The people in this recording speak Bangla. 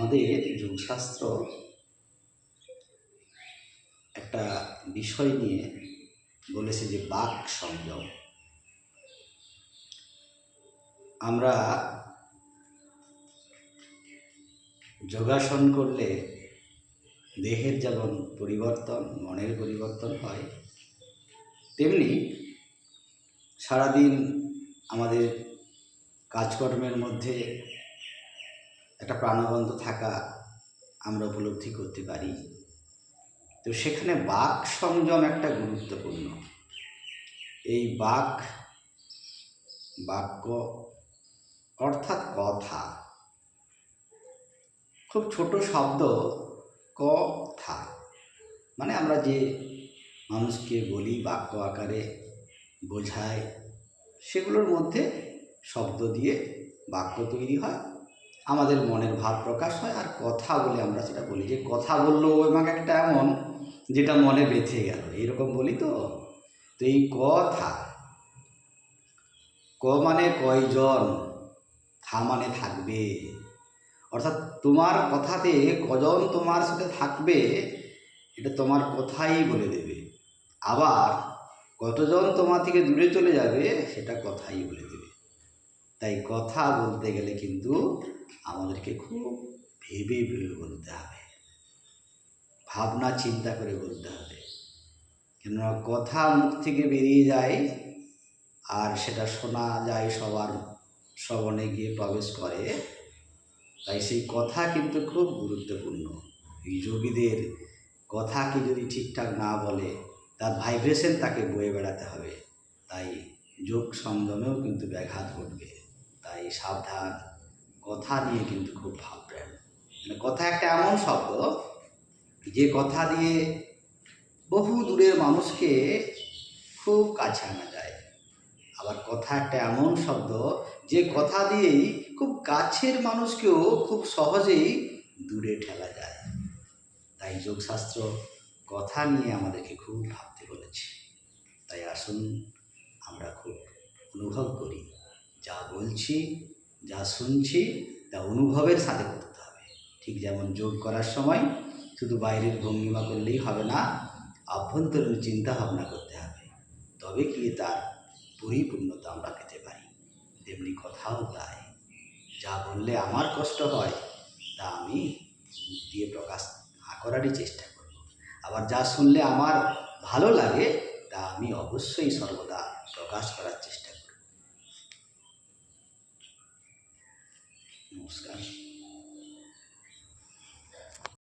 আমাদের যোগশাস্ত্র একটা বিষয় নিয়ে বলেছে যে বাক সংযম। আমরা যোগাসন করলে দেহের যেমন পরিবর্তন, মনের পরিবর্তন হয়, তেমনি সারাদিন আমাদের কাজকর্মের মধ্যে একটা প্রাণবন্ত থাকা আমরা উপলব্ধি করতে পারি। তো সেখানে বাক সংযম একটা গুরুত্বপূর্ণ। এই বাক্য অর্থাৎ কথা, খুব ছোট শব্দ কথা, মানে আমরা যে মানুষকে বলি বাক্য আকারে বোঝায়, সেগুলোর মধ্যে শব্দ দিয়ে বাক্য তৈরি হয়, আমাদের মনের ভাব প্রকাশ হয়। আর কথা বলে আমরা সেটা বলি যে কথা বললো এবং একটা এমন যেটা মনে বেঁধে গেল, এরকম বলি। তো এই কথা, ক মানে কয়জন, থা মানে থাকবে, অর্থাৎ তোমার কথাতে কজন তোমার সাথে থাকবে এটা তোমার কথাই বলে দেবে। আবার কতজন তোমার থেকে দূরে চলে যাবে সেটা কথাই বলে দেবে। তাই কথা বলতে গেলে কিন্তু আমাদেরকে খুব ভেবে ভেবে বলতে হবে, ভাবনা চিন্তা করে বলতে হবে। কেননা কথা মুখ থেকে বেরিয়ে যায় আর সেটা শোনা যায়, সবার শ্রবণে গিয়ে প্রবেশ করে। তাই সেই কথা কিন্তু খুব গুরুত্বপূর্ণ। এই যোগীদের কথাকে যদি ঠিকঠাক না বলে, তার ভাইব্রেশন তাকে বয়ে বেড়াতে হবে। তাই যোগ সংযমেও কিন্তু ব্যাঘাত ঘটবে। তাই সাবধান, কথা নিয়ে কিন্তু খুব ভাববেন। মানে কথা একটা এমন শব্দ যে কথা দিয়ে বহু দূরের মানুষকে খুব কাছে আনা যায়। আবার কথা একটা এমন শব্দ যে কথা দিয়েই খুব কাছের মানুষকেও খুব সহজেই দূরে ঠেলা যায়। তাই যোগশাস্ত্র কথা নিয়ে আমাদেরকে খুব ভাবতে বলেছে। তাই আসুন আমরা খুব অনুভব করি, যা বলছি, যা শুনছি, তা অনুভবের সাথে করতে হবে। ঠিক যেমন যোগ করার সময় শুধু বাইরের ভঙ্গিমা করলেই হবে না, আভ্যন্তরীণ চিন্তা ভাবনা করতে হবে, তবে কি তার পরিপূর্ণতা আমরা পেতে পারি। তেমনি কথাও তাই, যা বললে আমার কষ্ট হয় তা আমি মুখ দিয়ে প্রকাশ না করারই চেষ্টা করব। আবার যা শুনলে আমার ভালো লাগে তা আমি অবশ্যই সর্বদা প্রকাশ করার চেষ্টা করব। নমস্কার।